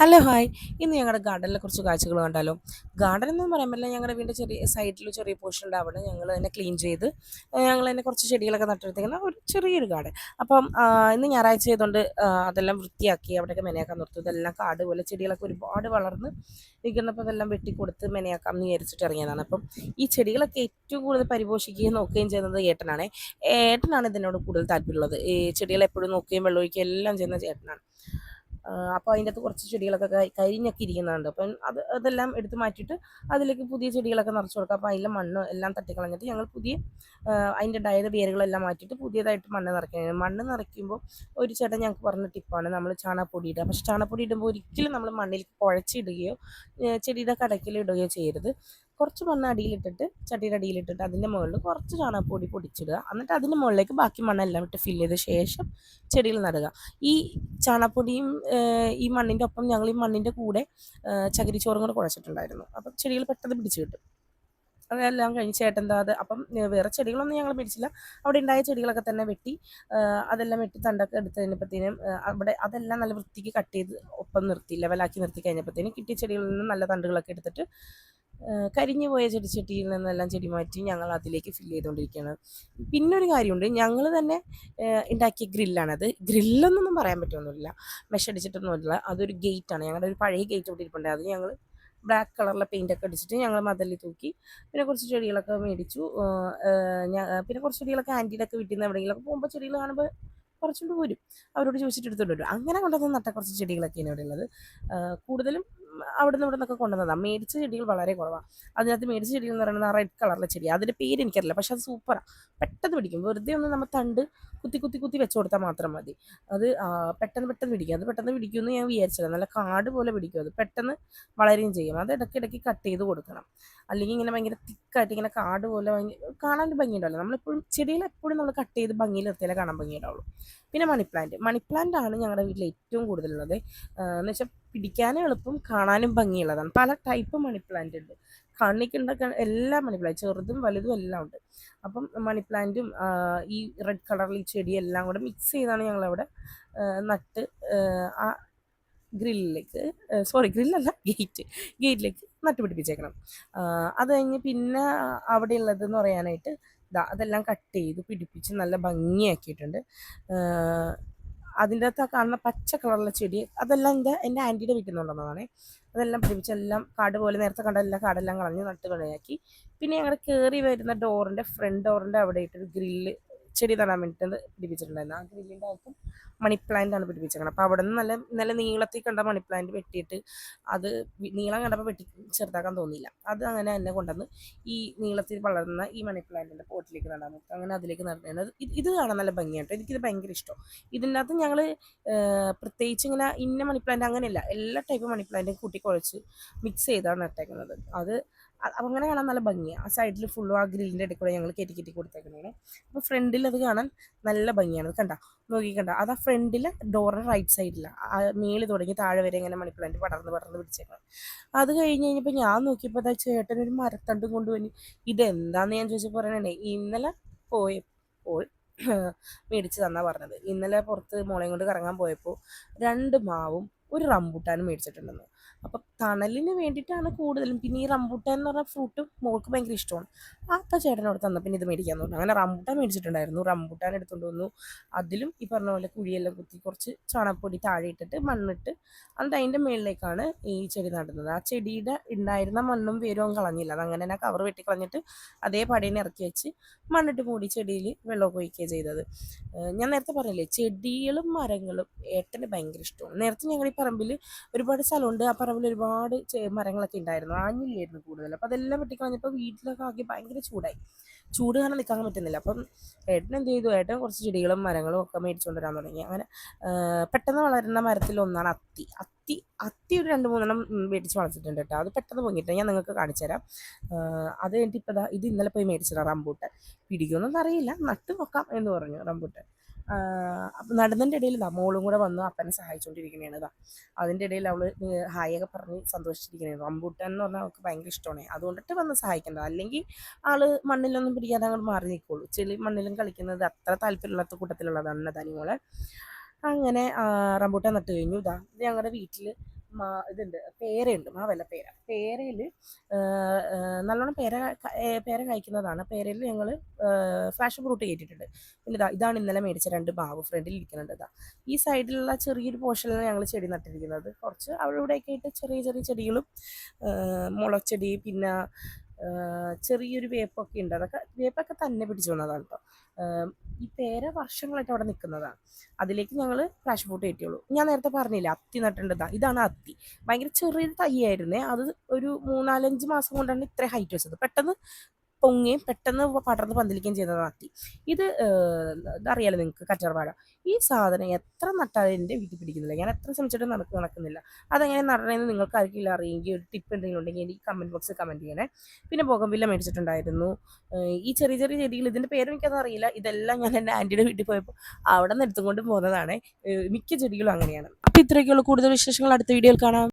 Hello hi. ഇന്ന് ഞങ്ങളുടെ ഗാർഡനിലെ കുറച്ച് കാഴ്ചകൾ കണ്ടാലോ? ഗാർഡൻ എന്ന് പറയുമ്പോൾ ഞങ്ങളുടെ വീടിൻ്റെ ചെറിയ സൈഡിൽ ചെറിയ പോർഷൻ ഉണ്ട്. അവിടെ ഞങ്ങൾ തന്നെ ക്ലീൻ ചെയ്ത് ഞങ്ങൾ തന്നെ കുറച്ച് ചെടികളൊക്കെ നട്ടെടുത്തേക്കുന്ന ഒരു ചെറിയൊരു ഗാർഡൻ. അപ്പം ഇന്ന് ഞായറാഴ്ച ആയതുകൊണ്ട് അതെല്ലാം വൃത്തിയാക്കി അവിടെയൊക്കെ മെനയാക്കാൻ നിർത്തും. ഇതെല്ലാം കാട് പോലെ ചെടികളൊക്കെ ഒരുപാട് വളർന്ന് നിൽക്കുന്നപ്പോൾ ഇതെല്ലാം വെട്ടിക്കൊടുത്ത് മെനയാക്കാം എന്ന് വിചാരിച്ചിട്ട് ഇറങ്ങിയതാണ്. അപ്പം ഈ ചെടികളൊക്കെ ഏറ്റവും കൂടുതൽ പരിപോഷിക്കുകയും നോക്കുകയും ചെയ്യുന്നത് ഏട്ടനാണ്. ഏട്ടനാണ് ഇതിനോട് കൂടുതൽ താല്പര്യമുള്ളത്. ഈ ചെടികളെ എപ്പോഴും നോക്കുകയും വെള്ളമൊഴിക്കുകയും എല്ലാം ചെയ്യുന്ന ചേട്ടനാണ്. അപ്പോൾ അതിൻ്റെ അകത്ത് കുറച്ച് ചെടികളൊക്കെ കരിഞ്ഞൊക്കെ ഇരിക്കുന്നുണ്ട്. അപ്പം അതെല്ലാം എടുത്ത് മാറ്റിയിട്ട് അതിലേക്ക് പുതിയ ചെടികളൊക്കെ നിറച്ച് കൊടുക്കുക. അപ്പോൾ അതിലെ മണ്ണ് എല്ലാം തട്ടിക്കളഞ്ഞിട്ട് ഞങ്ങൾ പുതിയ അതിൻ്റെ ഉണ്ടായത് വേരുകളെല്ലാം മാറ്റിയിട്ട് പുതിയതായിട്ട് മണ്ണ് നിറയ്ക്കുകയാണ്. മണ്ണ് നിറയ്ക്കുമ്പോൾ ഒരു ചേട്ടൻ ഞങ്ങൾക്ക് പറഞ്ഞ ടിപ്പാണ് നമ്മൾ ചാണകപ്പൊടി ഇടുക. പക്ഷേ ചാണകപ്പൊടി ഇടുമ്പോൾ ഒരിക്കലും നമ്മൾ മണ്ണിൽ കുഴച്ചിടുകയോ ചെടിയുടെ കടക്കിലിടുകയോ ചെയ്യരുത്. കുറച്ച് മണ്ണ് അടിയിലിട്ടിട്ട് ചട്ടിയുടെ അടിയിലിട്ടിട്ട് അതിൻ്റെ മുകളിൽ കുറച്ച് ചാണകപ്പൊടി പൊടിച്ചിടുക. എന്നിട്ട് അതിൻ്റെ മുകളിലേക്ക് ബാക്കി മണ്ണെല്ലാം ഇട്ട് ഫില്ല് ചെയ്ത ശേഷം ചെടികൾ നടുക. ഈ ചാണകപ്പൊടിയും ഈ മണ്ണിൻ്റെ ഒപ്പം ഞങ്ങൾ ഈ മണ്ണിൻ്റെ കൂടെ ചകിരിച്ചോറും കൂടെ കുഴച്ചിട്ടുണ്ടായിരുന്നു. അപ്പം ചെടികൾ പെട്ടെന്ന് പിടിച്ച് കിട്ടും. അതെല്ലാം കഴിഞ്ഞ് ചേട്ടൻ അത് അപ്പം വേറെ ചെടികളൊന്നും ഞങ്ങൾ മേടിച്ചില്ല. അവിടെ ഉണ്ടായ ചെടികളൊക്കെ തന്നെ വെട്ടി അതെല്ലാം വെട്ടി തണ്ടൊക്കെ എടുത്ത് കഴിഞ്ഞപ്പോഴത്തേനും അവിടെ അതെല്ലാം നല്ല വൃത്തിക്ക് കട്ട് ചെയ്ത് ഒപ്പം നിർത്തി ലെവലാക്കി നിർത്തി കഴിഞ്ഞപ്പോഴത്തേനും കിട്ടിയ ചെടികളിൽ നിന്ന് നല്ല തണ്ടുകളൊക്കെ എടുത്തിട്ട് കരിഞ്ഞു പോയ ചെടിച്ചട്ടിയിൽ നിന്നെല്ലാം ചെടി മാറ്റി ഞങ്ങൾ അതിലേക്ക് ഫില്ല് ചെയ്തുകൊണ്ടിരിക്കുകയാണ്. പിന്നൊരു കാര്യമുണ്ട്, ഞങ്ങൾ തന്നെ ഉണ്ടാക്കിയ ഗ്രില്ലാണത്. ഗ്രില്ലെന്നൊന്നും പറയാൻ പറ്റുമൊന്നുമില്ല, മെഷ് അടിച്ചിട്ടൊന്നുമില്ല. അതൊരു ഗേറ്റാണ്. ഞങ്ങളുടെ ഒരു പഴയ ഗേറ്റ് ഇവിടെ ഇരിപ്പുണ്ട്. അത് ഞങ്ങൾ ബ്ലാക്ക് കളറിലെ പെയിൻ്റൊക്കെ അടിച്ചിട്ട് ഞങ്ങൾ മതിലിൽ തൂക്കി. പിന്നെ കുറച്ച് ചെടികളൊക്കെ മേടിച്ചു. പിന്നെ കുറച്ച് ചെടികളൊക്കെ ആൻറ്റീൻ്റെ ഒക്കെ വീട്ടിൽ നിന്ന് എവിടെയെങ്കിലുമൊക്കെ പോകുമ്പോൾ ചെടികൾ കാണുമ്പോൾ പറിച്ചുകൊണ്ട് പോരും. അവരോട് ചോദിച്ചിട്ട് എടുത്തുകൊണ്ട് വരും. അങ്ങനെ കൊണ്ടുവന്ന് നട്ട കുറച്ച് ചെടികളൊക്കെയാണ് ഇവിടെ ഉള്ളത്. കൂടുതലും അവിടെ നിന്ന് ഇവിടെ നിന്നൊക്കെ കൊണ്ടുവന്നതാണ്. മേടിച്ച ചെടികൾ വളരെ കുറവാണ്. അതിനകത്ത് മേടിച്ച ചെടികൾ എന്ന് പറയുന്നത് ആ റെഡ് കളറിലെ ചെടി. അതിൻ്റെ പേര് എനിക്കറിയില്ല, പക്ഷെ അത് സൂപ്പറാണ്. പെട്ടെന്ന് പിടിക്കും. വെറുതെ ഒന്ന് നമ്മൾ തണ്ട് കുത്തി കുത്തി കുത്തി വെച്ച് കൊടുത്താൽ മാത്രം മതി. അത് പെട്ടെന്ന് പിടിക്കും. അത് പെട്ടെന്ന് പിടിക്കുമെന്ന് ഞാൻ വിചാരിച്ചത്. നല്ല കാട് പോലെ പിടിക്കും. അത് പെട്ടെന്ന് വളരുകയും ചെയ്യും. അത് ഇടയ്ക്കിടയ്ക്ക് കട്ട് ചെയ്ത് കൊടുക്കണം. അല്ലെങ്കിൽ ഇങ്ങനെ ഭയങ്കര തിക്കായിട്ട് ഇങ്ങനെ കാട് പോലെ കാണാൻ ഭംഗിയുണ്ടാവില്ല. നമ്മളെപ്പോഴും ചെടികളെപ്പോഴും നമ്മൾ കട്ട് ചെയ്ത് ഭംഗിയിൽ നിർത്തിയാലേ കാണാൻ ഭംഗിയുണ്ടാവുള്ളൂ. പിന്നെ മണിപ്ലാന്റ് ആണ് ഞങ്ങളുടെ വീട്ടിൽ ഏറ്റവും കൂടുതലുള്ളത്. എന്ന് വെച്ചാൽ പിടിക്കാനും എളുപ്പം കാണാനും ഭംഗിയുള്ളതാണ്. പല ടൈപ്പ് മണിപ്ലാന്റ് ഉണ്ട്. കണ്ണിക്കുണ്ടൊക്കെ എല്ലാ മണിപ്ലാന്റ് ചെറുതും വലുതും എല്ലാം ഉണ്ട്. അപ്പം മണിപ്ലാന്റും ഈ റെഡ് കളറിൽ ഈ ചെടിയും എല്ലാം കൂടെ മിക്സ് ചെയ്താണ് ഞങ്ങളവിടെ നട്ട് ആ ഗ്രില്ലിലേക്ക് ഗ്രില്ലല്ല ഗേറ്റിലേക്ക് നട്ടുപിടിപ്പിച്ചേക്കണം. അത് കഴിഞ്ഞ് പിന്നെ അവിടെ ഉള്ളതെന്ന് പറയാനായിട്ട് അതെല്ലാം കട്ട് ചെയ്ത് പിടിപ്പിച്ച് നല്ല ഭംഗിയാക്കിയിട്ടുണ്ട്. അതിൻ്റെ അകത്ത് കാണുന്ന പച്ച കളറുള്ള ചെടി അതെല്ലാം എൻ്റെ ആൻറ്റിയുടെ വീട്ടിൽ നിന്ന് കൊണ്ടുവന്നതാണേ. അതെല്ലാം പിടിപ്പിച്ച് എല്ലാം കാട് പോലെ നേരത്തെ കണ്ട എല്ലാ കാടെല്ലാം കളഞ്ഞ് നട്ട് കളയാക്കി. പിന്നെ ഞങ്ങൾ കയറി വരുന്ന ഫ്രണ്ട് ഡോറിൻ്റെ അവിടെ ഇട്ടൊരു ഗ്രില്ല് ചെടി നടാൻ വേണ്ടിയിട്ട് പിടിപ്പിച്ചിട്ടുണ്ടായിരുന്നു. ആ ഗ്രില്ലിൻ്റെ അകത്തും മണിപ്ലാന്റാണ് പിടിപ്പിച്ചേക്കണം. അപ്പോൾ അവിടെ നിന്ന് നല്ല നല്ല നീളത്തിൽ കണ്ട മണിപ്ലാന്റ് വെട്ടിയിട്ട് അത് നീളം കണ്ടപ്പോൾ വെട്ടി ചെറുതാക്കാൻ തോന്നിയില്ല. അത് അങ്ങനെ തന്നെ കൊണ്ടുവന്ന് ഈ നീളത്തിൽ വളർന്ന ഈ മണിപ്ലാന്റിൻ്റെ പോട്ടിലേക്ക് നടാൻ നോക്കും. അങ്ങനെ അതിലേക്ക് നടുന്നത് ഇത് കാണാൻ നല്ല ഭംഗിയാട്ടോ. എനിക്കിത് ഭയങ്കര ഇഷ്ടം. ഇതിൻ്റെ അകത്ത് ഞങ്ങൾ പ്രത്യേകിച്ച് ഇങ്ങനെ ഇന്ന മണിപ്ലാന്റ് അങ്ങനെയല്ല, എല്ലാ ടൈപ്പ് മണിപ്ലാന്റും കൂട്ടി കുഴച്ച് മിക്സ് ചെയ്താണ് നട്ടേക്കുന്നത്. അത് അങ്ങനെ കാണാൻ നല്ല ഭംഗിയാണ്. ആ സൈഡിൽ ഫുള്ളും ആ ഗ്രില്ലിൻ്റെ ഇടയിൽ കൂടെ ഞങ്ങൾ കയറ്റി കൊടുത്തേക്കുന്നതാണ്. അപ്പോൾ ഫ്രണ്ടിൽ അത് കാണാൻ നല്ല ഭംഗിയാണ്. നോക്കിക്കണ്ട അത് ആ ഫ്രണ്ടിൽ ഡോറിൻ്റെ റൈറ്റ് സൈഡിൽ മേളിൽ തുടങ്ങി താഴെ വരെ ഇങ്ങനെ മണിപ്ലാന്റ് പടർന്ന് പിടിച്ചേക്കണം. അത് കഴിഞ്ഞ് കഴിഞ്ഞപ്പോൾ ഞാൻ നോക്കിയപ്പോൾ അതാ ചേട്ടനൊരു മരത്തണ്ടും കൊണ്ടുവന്നു. ഇതെന്താണെന്ന് ഞാൻ ചോദിച്ചപ്പോൾ പറയണേ ഇന്നലെ പോയപ്പോൾ മേടിച്ച് തന്നാ പറഞ്ഞത്. ഇന്നലെ പുറത്ത് മോളെയും കൊണ്ട് കറങ്ങാൻ പോയപ്പോൾ 2 മാവും ഒരു റംബൂട്ടാനും മേടിച്ചിട്ടുണ്ടെന്ന്. അപ്പം തണലിന് വേണ്ടിയിട്ടാണ് കൂടുതലും. പിന്നെ ഈ റംബൂട്ടാൻ എന്ന് പറഞ്ഞ ഫ്രൂട്ട് മോൾക്ക് ഭയങ്കര ഇഷ്ടമാണ്. അപ്പം ചേട്ടനോട് തന്നപ്പോൾ ഇത് മേടിക്കാമെന്ന് പറഞ്ഞു. അങ്ങനെ റംബൂട്ടാൻ മേടിച്ചിട്ടുണ്ടായിരുന്നു. റംബൂട്ടാൻ എടുത്തുകൊണ്ട് വന്നു. അതിലും ഈ പറഞ്ഞ പോലെ കുഴിയെല്ലാം കുത്തി കുറച്ച് ചാണകപ്പൊടി താഴെ ഇട്ടിട്ട് മണ്ണിട്ട് എന്നിട്ട് അതിൻ്റെ മുകളിലേക്കാണ് ഈ ചെടി നടുന്നത്. ആ ചെടിയുടെ ഉണ്ടായിരുന്ന മണ്ണും വേരും കളഞ്ഞില്ല. അതങ്ങനെ തന്നെ കവർ വെട്ടിക്കളഞ്ഞിട്ട് അതേ പടേനെ ഇറക്കി വെച്ച് മണ്ണിട്ട് മൂടി ചെടിയിൽ വെള്ളമൊക്കെ ഒഴിക്കുകയാണ് ചെയ്തത്. ഞാൻ നേരത്തെ പറഞ്ഞില്ലേ ചെടികളും മരങ്ങളും ഏട്ടന് ഭയങ്കര ഇഷ്ടമാണ്. നേരത്തെ ഞങ്ങൾ ഈ പറമ്പിൽ ഒരുപാട് സ്ഥലമുണ്ട്. ആ പറമ്പിൽ ഒരുപാട് മരങ്ങളൊക്കെ ഉണ്ടായിരുന്നു. ആഞ്ഞിലിയായിരുന്നു കൂടുതൽ. അപ്പോൾ അതെല്ലാം വെട്ടിക്കളഞ്ഞപ്പോൾ വീട്ടിലൊക്കെ ആക്കി ഭയങ്കര ചൂട് കാരണം നിൽക്കാൻ പറ്റുന്നില്ല. അപ്പം ഏട്ടൻ എന്ത് ചെയ്തു, ഏട്ടൻ കുറച്ച് ചെടികളും മരങ്ങളും ഒക്കെ മേടിച്ചുകൊണ്ട് വരാൻ തുടങ്ങി. അങ്ങനെ പെട്ടെന്ന് വളരുന്ന മരത്തിലൊന്നാണ് അത്തി ഒരു 2-3 മേടിച്ച് വളർത്തിട്ടുണ്ട് കേട്ടോ. അത് പെട്ടെന്ന് പൊങ്ങിയിട്ട് ഞാൻ നിങ്ങൾക്ക് കാണിച്ചു തരാം. അത് കഴിഞ്ഞിട്ട് ഇപ്പോൾ ഇത് ഇന്നലെ പോയി മേടിച്ചതാണ് റംബൂട്ടാൻ. പിടിക്കുമെന്നൊന്നും അറിയില്ല, നട്ട് നോക്കാം എന്ന് പറഞ്ഞു റംബൂട്ടാൻ. അപ്പം നടുന്നതിൻ്റെ ഇടയിൽ മോളും കൂടെ വന്ന് അപ്പനെ സഹായിച്ചുകൊണ്ടിരിക്കുന്നതാണ്. അതിൻ്റെ ഇടയിൽ അവൾ ഹായൊക്കെ പറഞ്ഞ് സന്തോഷിച്ചിരിക്കുകയാണ്. റംബൂട്ടാൻ എന്ന് പറഞ്ഞാൽ അവൾക്ക് ഭയങ്കര ഇഷ്ടമാണ്. അതുകൊണ്ടിട്ട് വന്ന് സഹായിക്കേണ്ടത്. അല്ലെങ്കിൽ ആൾ മണ്ണിലൊന്നും പിടിക്കാതെ അങ്ങോട്ട് മാറി നിൽക്കുള്ളൂ. മണ്ണിലും കളിക്കുന്നത് അത്ര താല്പര്യമില്ലാത്ത കൂട്ടത്തിലുള്ളതാണ് തനിമോളെ. അങ്ങനെ റംബൂട്ടാൻ നട്ട് കഴിഞ്ഞു. ഇത് ഞങ്ങളുടെ വീട്ടിൽ ഇതുണ്ട്, പേരയുണ്ട്, മാവല്ല പേര. പേരയിൽ നല്ലോണം പേര കഴിക്കുന്നതാണ്. പേരയിൽ ഞങ്ങൾ ഫാഷൻ ഫ്രൂട്ട് കയറ്റിയിട്ടുണ്ട്. പിന്നെ ഇതാണ് ഇന്നലെ മേടിച്ച 2 മാവ് ഫ്രണ്ടിൽ ഇരിക്കുന്നുണ്ട്. ഈ സൈഡിലുള്ള ചെറിയൊരു പോർഷനിലാണ് ഞങ്ങൾ ചെടി നട്ടിരിക്കുന്നത്. കുറച്ച് അവിടെ ഇവിടെയൊക്കെ ആയിട്ട് ചെറിയ ചെറിയ ചെടികളും മുളച്ചെടി, പിന്നെ ചെറിയൊരു വേപ്പൊക്കെ ഉണ്ട്. വേപ്പൊക്കെ തന്നെ പിടിച്ചു വന്നതാണ് കേട്ടോ. ഈ പേര വർഷങ്ങളായിട്ട് അവിടെ നിൽക്കുന്നതാണ്. അതിലേക്ക് ഞങ്ങൾ പാഷൻ ഫ്രൂട്ട് കയറ്റിയുള്ളൂ. ഞാൻ നേരത്തെ പറഞ്ഞില്ല അത്തി നട്ടിട്ടുണ്ട്. ഇതാണ് അത്തി. ഭയങ്കര ചെറിയൊരു തൈയായിരുന്നേ. അത് ഒരു 3-4-5 മാസം കൊണ്ടാണ് ഇത്ര ഹൈറ്റ് വെച്ചത്. പെട്ടെന്ന് പൊങ്ങുകയും പെട്ടെന്ന് പടർന്ന് പന്തലിക്കുകയും ചെയ്തതാണ് അത്തി. ഇതറിയാലോ നിങ്ങൾക്ക്, കറ്റാർവാഴ. ഈ സാധനം എത്ര നട്ടാലും എൻ്റെ വീട്ടിൽ പിടിക്കുന്നില്ല. ഞാൻ എത്ര ശ്രമിച്ചിട്ടും നടക്കുന്നില്ല. അതെങ്ങനെ നടണമെന്ന് നിങ്ങൾക്ക് ആർക്കെങ്കിലും അറിയെങ്കിൽ ഒരു ടിപ്പ് എന്തെങ്കിലും ഉണ്ടെങ്കിൽ എനിക്ക് കമൻറ്റ് ബോക്സിൽ കമൻറ്റ് ചെയ്യണേ. പിന്നെ ബോഗൺവില്ല മേടിച്ചിട്ടുണ്ടായിരുന്നു. ഈ ചെറിയ ചെറിയ ചെടികൾ, ഇതിൻ്റെ പേര് എനിക്കത് അറിയില്ല. ഇതെല്ലാം ഞാൻ എൻ്റെ ആൻറ്റിയുടെ വീട്ടിൽ പോയപ്പോൾ അവിടെ നിന്ന് എടുത്തുകൊണ്ട് പോകുന്നതാണ്. മിക്ക ചെടികളും അങ്ങനെയാണ്. അപ്പോൾ ഇത്രയൊക്കെയുള്ള കൂടുതൽ വിശേഷങ്ങൾ അടുത്ത വീഡിയോയിൽ കാണാം.